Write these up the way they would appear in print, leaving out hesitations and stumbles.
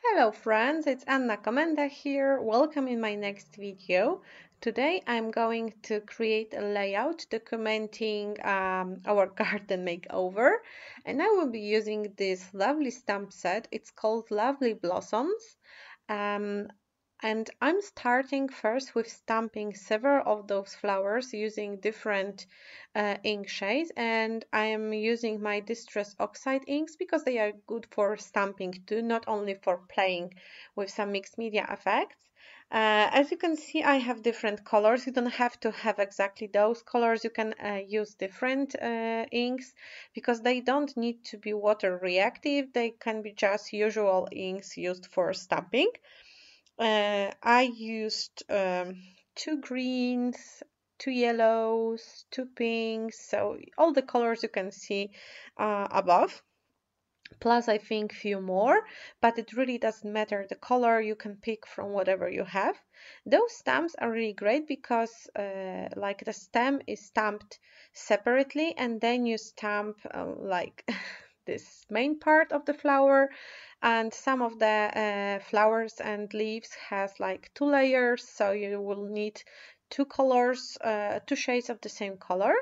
Hello friends, it's Anna Komenda here. Welcome in my next video. Today I'm going to create a layout documenting our garden makeover, and I will be using this lovely stamp set. It's called Lovely Blossoms. Um, and I'm starting first with stamping several of those flowers using different ink shades, and I am using my Distress Oxide inks because they are good for stamping too, not only for playing with some mixed media effects. As you can see, I have different colors. You don't have to have exactly those colors. You can use different inks because they don't need to be water reactive. They can be just usual inks used for stamping. I used two greens, two yellows, two pinks, so all the colors you can see above. Plus, I think few more, but it really doesn't matter the color. You can pick from whatever you have. Those stamps are really great because, like the stem is stamped separately, and then you stamp like this main part of the flower, and some of the flowers and leaves has like two layers, so you will need two colors, two shades of the same color.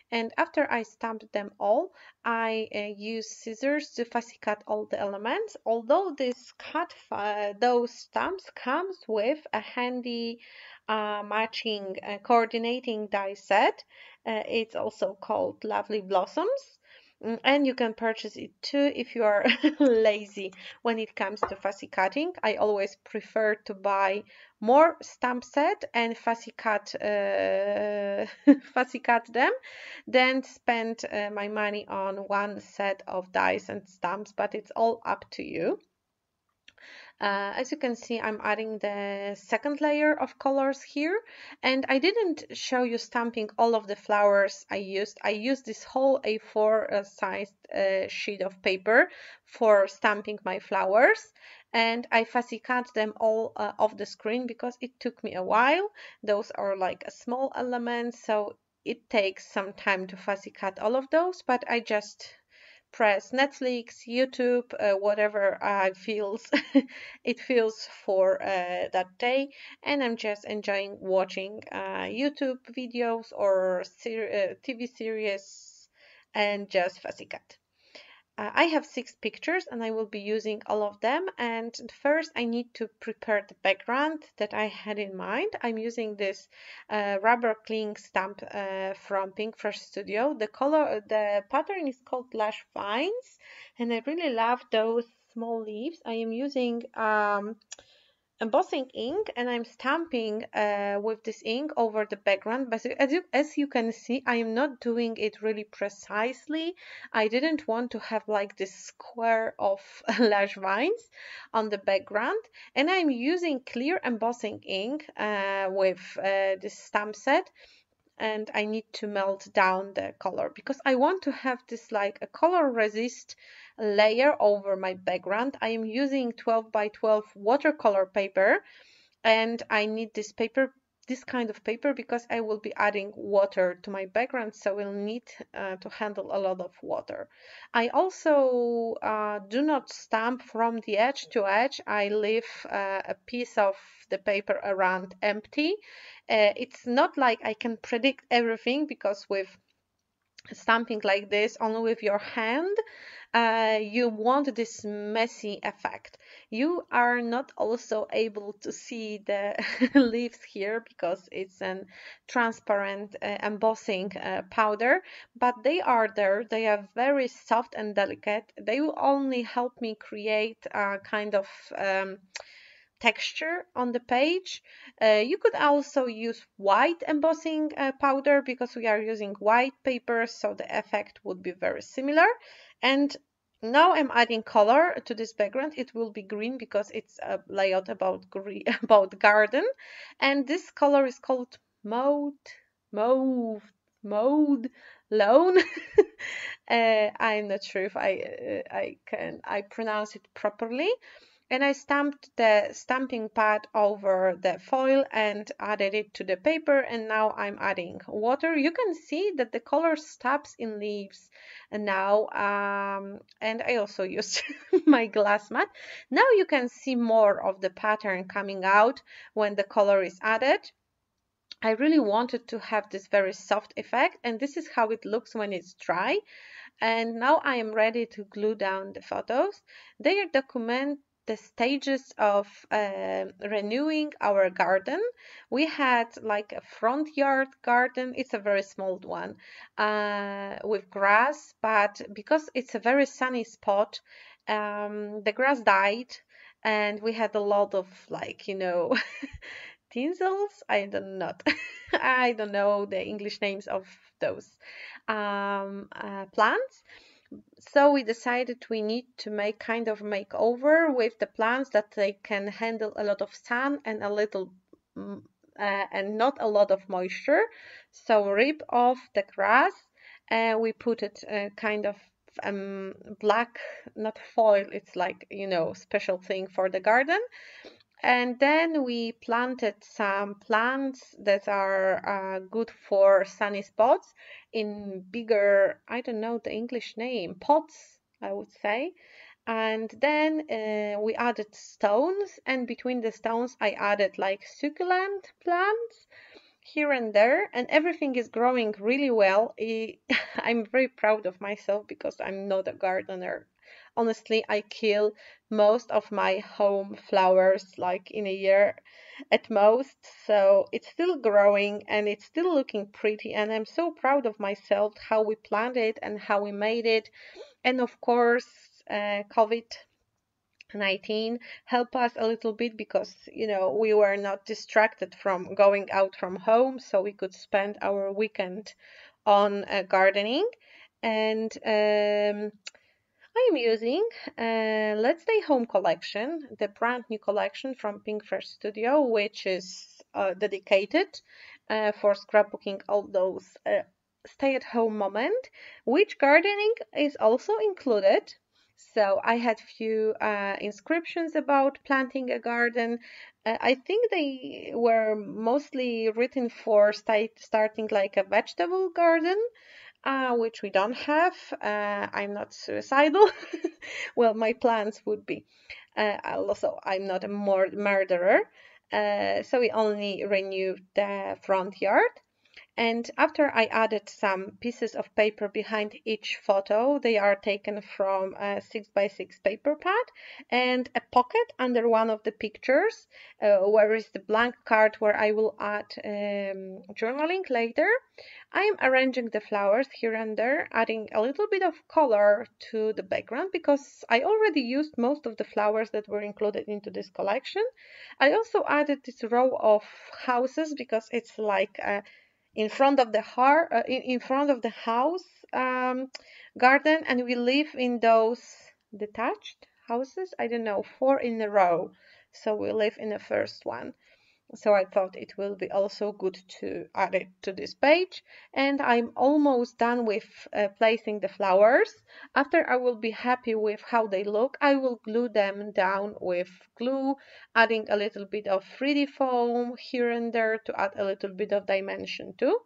And after I stamped them all, I use scissors to fussy cut all the elements. Although this those stamps comes with a handy matching coordinating die set. It's also called Lovely Blossoms. And you can purchase it too if you are lazy when it comes to fussy cutting. I always prefer to buy more stamp set and fussy cut fussy cut them than spend my money on one set of dies and stamps, but it's all up to you. As you can see, I'm adding the second layer of colors here, and I didn't show you stamping all of the flowers I used. I used this whole A4 sized sheet of paper for stamping my flowers, and I fussy cut them all off the screen because it took me a while. Those are like a small elements, so it takes some time to fussy cut all of those, but I just press Netflix, YouTube, whatever I feels it feels for that day, and I'm just enjoying watching YouTube videos or TV series and just fussy cut. I have 6 pictures and I will be using all of them, and first I need to prepare the background that I had in mind. I'm using this rubber cling stamp from Pink Fresh Studio. The pattern is called Lush Vines, and I really love those small leaves. I am using embossing ink, and I'm stamping with this ink over the background, but as you can see, I am not doing it really precisely. I didn't want to have like this square of Lush Vines on the background, and I'm using clear embossing ink with this stamp set, and I need to melt down the color because I want to have this like a color resist layer over my background. I am using 12 by 12 watercolor paper, and I need this kind of paper because I will be adding water to my background, so we'll need to handle a lot of water. I also do not stamp from the edge to edge. I leave a piece of the paper around empty. It's not like I can predict everything because with stamping like this only with your hand, you want this messy effect. You are not also able to see the leaves here because it's an transparent embossing powder, but they are there. They are very soft and delicate. They will only help me create a kind of texture on the page. You could also use white embossing powder because we are using white paper, so the effect would be very similar. And now I'm adding color to this background. It will be green because it's a layout about green, about garden, and this color is called mauve mauve loan. I'm not sure if I pronounce it properly. and I stamped the stamping pad over the foil and added it to the paper, and now I'm adding water. You can see that the color stops in leaves now, and I also used my glass mat. Now you can see more of the pattern coming out when the color is added. I really wanted to have this very soft effect, and this is how it looks when it's dry. And now I am ready to glue down the photos. They document the stages of renewing our garden. We had like a front yard garden. It's a very small one with grass, but because it's a very sunny spot, the grass died, and we had a lot of, like, tinsels. I don't know. I don't know the English names of those plants. So we decided we need to make kind of makeover with the plants that they can handle a lot of sun and a little and not a lot of moisture. So rip off the grass and we put it kind of black, not foil, it's like, special thing for the garden. And then we planted some plants that are good for sunny spots in bigger, I don't know the English name, pots, I would say. And then we added stones, and between the stones I added like succulent plants here and there, and everything is growing really well. I'm very proud of myself because I'm not a gardener. Honestly, I kill most of my home flowers like in a year at most. So it's still growing and it's still looking pretty. And I'm so proud of myself how we planned it and how we made it. And of course, COVID-19 help us a little bit because we were not distracted from going out from home, so we could spend our weekend on gardening. And I am using Let's Stay Home collection, the brand new collection from Pink Fresh Studio, which is dedicated for scrapbooking all those stay-at-home moment, which gardening is also included. So I had few inscriptions about planting a garden. I think they were mostly written for starting like a vegetable garden, which we don't have. I'm not suicidal. Well, my plans would be. Also, I'm not a murderer. So we only renewed the front yard. And after I added some pieces of paper behind each photo, they are taken from a 6x6 paper pad and a pocket under one of the pictures, where is the blank card where I will add journaling later. I am arranging the flowers here and there, adding a little bit of color to the background because I already used most of the flowers that were included into this collection. I also added this row of houses because it's like a in front of the in front of the house garden, and we live in those detached houses. I don't know, 4 in a row. So we live in the first one. So I thought it will be also good to add it to this page. And I'm almost done with placing the flowers. After I will be happy with how they look, I will glue them down with glue, adding a little bit of 3D foam here and there to add a little bit of dimension too.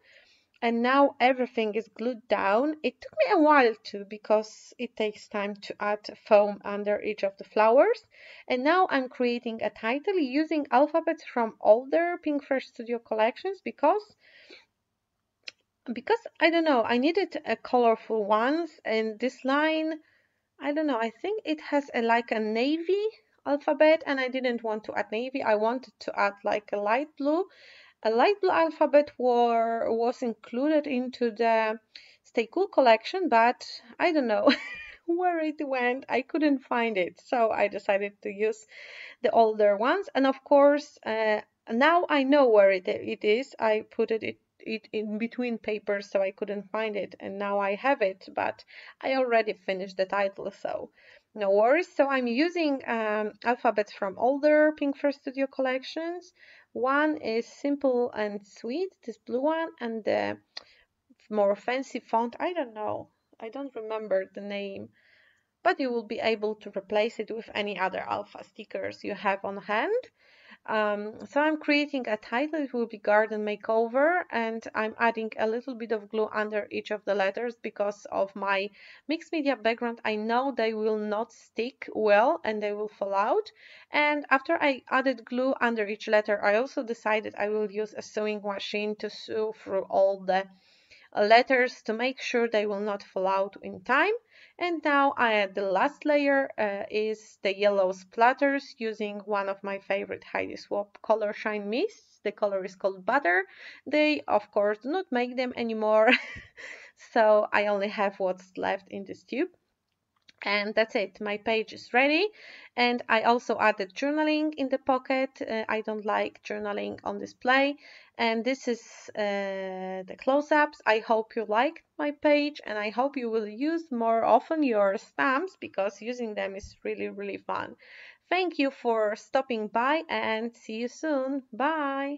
And now everything is glued down. It took me a while too because it takes time to add foam under each of the flowers. And now I'm creating a title using alphabets from older Pink Fresh Studio collections because I don't know, I needed a colorful ones, and this line, I don't know, I think it has like a navy alphabet, and I didn't want to add navy. I wanted to add like a light blue. A light blue alphabet was included into the Stay Cool collection, but I don't know where it went. I couldn't find it, so I decided to use the older ones. And of course, now I know where it is. I put it in between papers, so I couldn't find it, and now I have it. But I already finished the title, so no worries. So I'm using alphabets from older Pink Fresh Studio collections. One is simple and sweet, this blue one, and the more fancy font, I don't know. I don't remember the name. but you will be able to replace it with any other alpha stickers you have on hand. So I'm creating a title. It will be Garden Makeover, and I'm adding a little bit of glue under each of the letters because of my mixed media background. I know they will not stick well and they will fall out. And after I added glue under each letter, I also decided I will use a sewing machine to sew through all the letters to make sure they will not fall out in time. And now I add the last layer is the yellow splatters using one of my favorite Heidi Swap color shine mists. The color is called Butter. They of course do not make them anymore, so I only have what's left in this tube. And that's it, my page is ready. And I also added journaling in the pocket. I don't like journaling on display. And this is the close-ups. I hope you liked my page, and I hope you will use more often your stamps because using them is really fun. Thank you for stopping by, and see you soon. Bye.